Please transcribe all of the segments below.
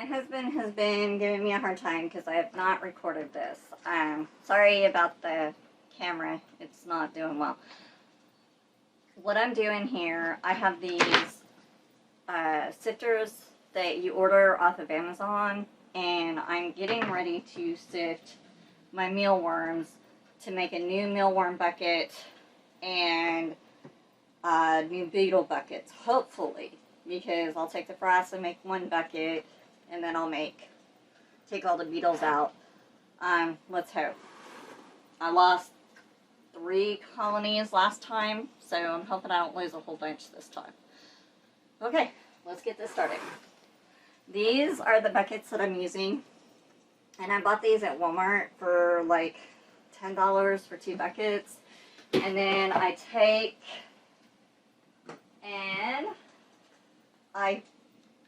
husband has been giving me a hard time because I have not recorded this. Sorry about the camera. It's not doing well. What I'm doing here, I have these sifters that you order off of Amazon, and I'm getting ready to sift my mealworms to make a new mealworm bucket and new beetle buckets, hopefully, because I'll take the frass and make one bucket, and then I'll take all the beetles out. Let's hope. I lost 3 colonies last time, so I'm hoping I don't lose a whole bunch this time. Okay, let's get this started. These are the buckets that I'm using, and I bought these at Walmart for like $10 for 2 buckets. And then I take and I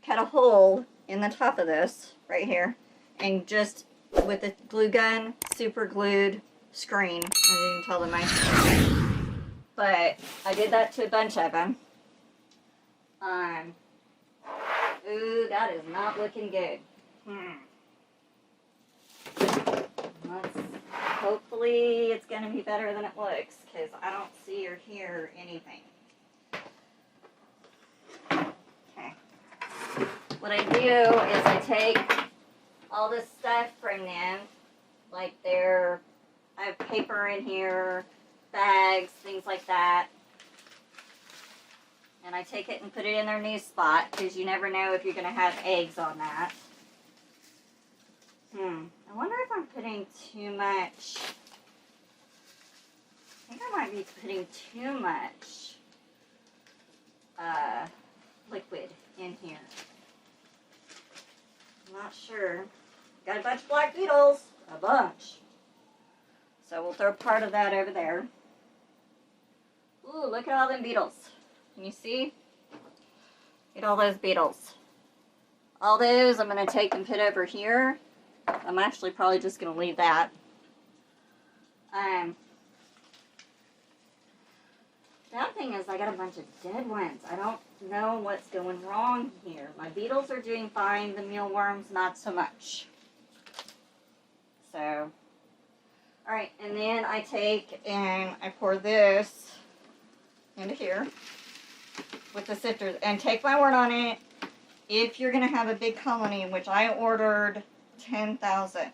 cut a hole in the top of this right here, and just with a glue gun, super glued screen, as you can tell in my screen. But I did that to a bunch of them. Ooh, that is not looking good. Hopefully it's going to be better than it looks, because I don't see or hear anything. Okay. What I do is I take all this stuff from them, like I have paper in here, bags, things like that. And I take it and put it in their new spot, because you never know if you're going to have eggs on that. I wonder if I'm putting too much. I think I might be putting too much liquid in here. I'm not sure. Got a bunch of black beetles. A bunch. So we'll throw part of that over there. Ooh, look at all them beetles. Can you see? Look at all those beetles. All those I'm going to take and put over here. I'm actually probably just going to leave that. The other thing is I got a bunch of dead ones. I don't know what's going wrong here. My beetles are doing fine. The mealworms, not so much. So, alright, and then I take and I pour this into here with the sifters. And take my word on it, if you're going to have a big colony, which I ordered 10,000.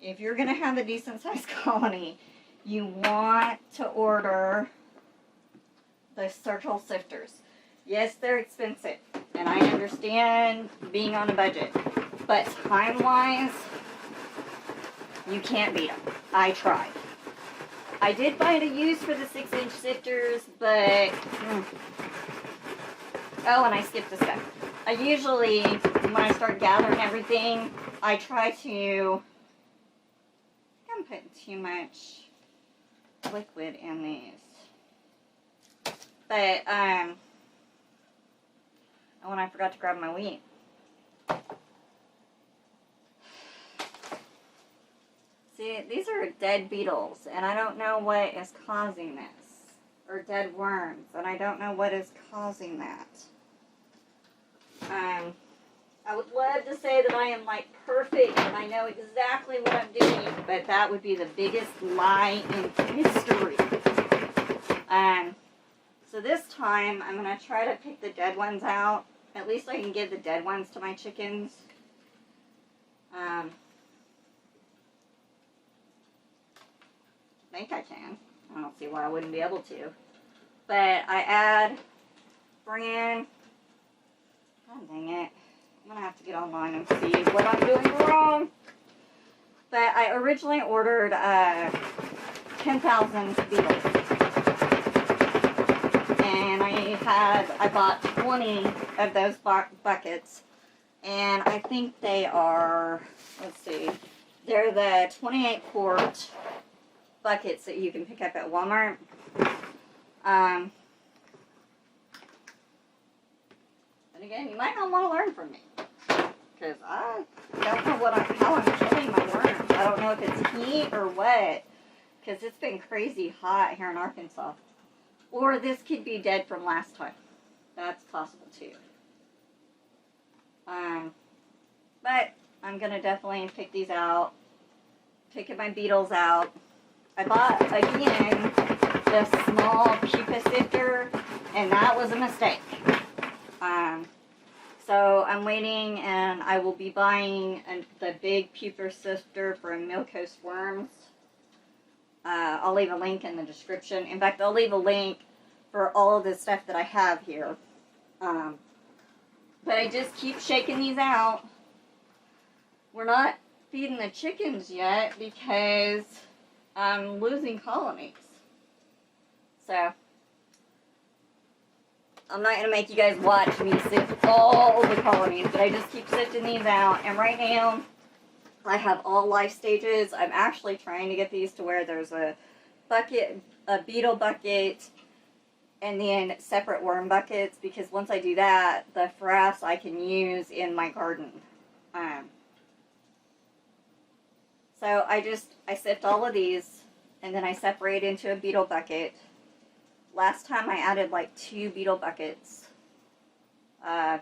If you're going to have a decent sized colony, you want to order the circle sifters. Yes, they're expensive, and I understand being on a budget, but time-wise, you can't beat them. I tried. I did find a use for the 6-inch sifters, but oh, and I skipped a step. I usually, when I start gathering everything, I try to, I'm putting too much liquid in these. But, oh, and I forgot to grab my wheat. See, these are dead beetles, and I don't know what is causing this. Or dead worms, and I don't know what is causing that. I would love to say that I am like perfect and I know exactly what I'm doing, but that would be the biggest lie in history. So this time I'm going to try to pick the dead ones out. At least I can give the dead ones to my chickens. I think I can. I don't see why I wouldn't be able to. But I bring in, God dang it. I'm going to have to get online and see what I'm doing wrong. But I originally ordered 10,000 beetles. And I bought 20 of those buckets. And I think they are, let's see, they're the 28 quart buckets that you can pick up at Walmart. But again, you might not want to learn from me, because I don't know how I'm killing my worms. I don't know if it's heat or what, because it's been crazy hot here in Arkansas. Or this could be dead from last time. That's possible too. But I'm going to definitely pick these out. Picking my beetles out. I bought, again, the small pupa sifter, and that was a mistake. So I'm waiting, and I will be buying the big pupa sifter from Milkhouse Worms. I'll leave a link in the description. In fact, I'll leave a link for all of the stuff that I have here. But I just keep shaking these out. We're not feeding the chickens yet because I'm losing colonies. So, I'm not going to make you guys watch me sift all the colonies, but I just keep sifting these out. And right now, I have all life stages. I'm actually trying to get these to where there's a bucket, a beetle bucket, and then separate worm buckets, because once I do that, the frass I can use in my garden. So I sift all of these, and then I separate into a beetle bucket. Last time I added like 2 beetle buckets. And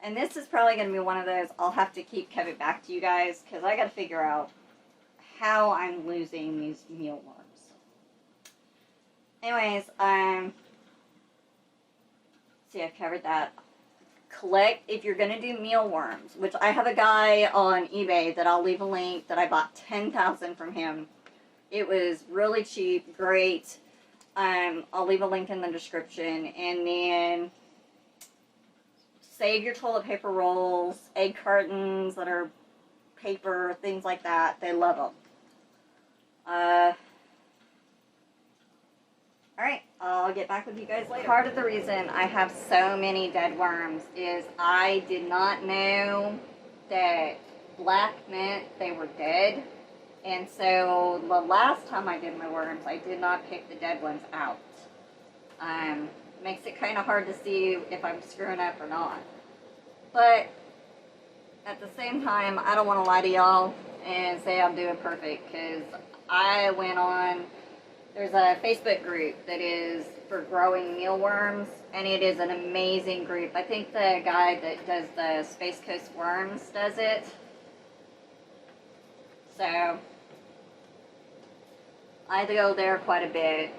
this is probably going to be one of those I'll have to keep coming back to you guys, because I got to figure out how I'm losing these mealworms. Anyways, see, I've covered that. Collect, if you're going to do mealworms, which I have a guy on eBay that I'll leave a link that I bought 10,000 from him. It was really cheap, great. I'll leave a link in the description. And then save your toilet paper rolls, egg cartons that are paper, things like that. They love them. Alright, I'll get back with you guys later. Part of the reason I have so many dead worms is I did not know that black meant they were dead. And so the last time I did my worms, I did not pick the dead ones out. Makes it kind of hard to see if I'm screwing up or not. But at the same time, I don't want to lie to y'all and say I'm doing perfect, because I went on, there's a Facebook group that is for growing mealworms, and it is an amazing group. I think the guy that does the Space Coast Worms does it. So I go there quite a bit.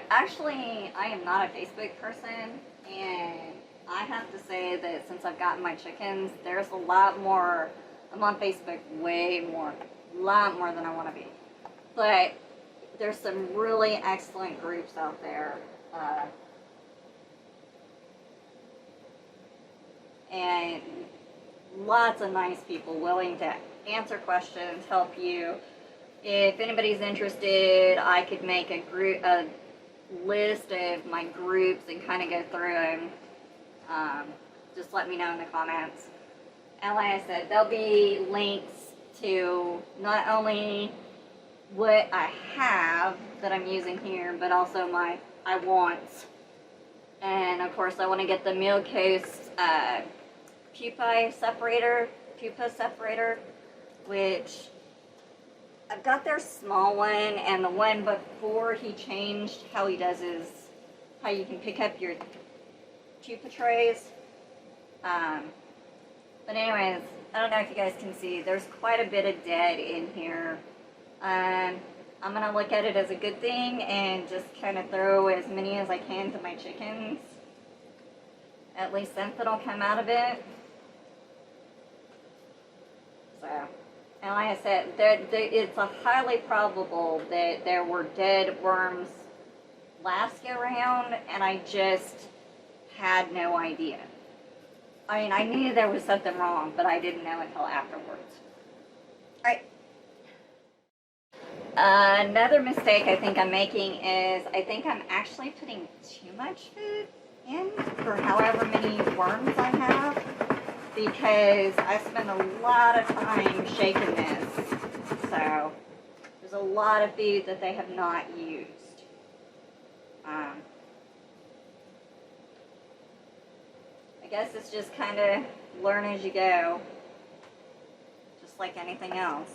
Actually, I am not a Facebook person, and I have to say that since I've gotten my chickens, there's a lot more. I'm on Facebook way more, a lot more than I want to be. But there's some really excellent groups out there. And lots of nice people willing to answer questions, help you. If anybody's interested, I could make a list of my groups and kind of go through them. Just let me know in the comments. And like I said, there'll be links to not only what I have that I'm using here, but also my I wants. And of course, I want to get the Milkhouse pupa separator, which I've got their small one, and the one before he changed how he does is how you can pick up your pupa trays. But anyways, I don't know if you guys can see, there's quite a bit of dead in here. I'm going to look at it as a good thing and just kind of throw as many as I can to my chickens. At least something will come out of it. So, and like I said, it's a highly probable that there were dead worms last go round, and I just had no idea. I mean, I knew there was something wrong, but I didn't know until afterwards. Alright. Another mistake I think I'm making is I think I'm actually putting too much food in for however many worms I have, because I spend a lot of time shaking this. So there's a lot of food that they have not used. I guess it's just kind of learn as you go, just like anything else.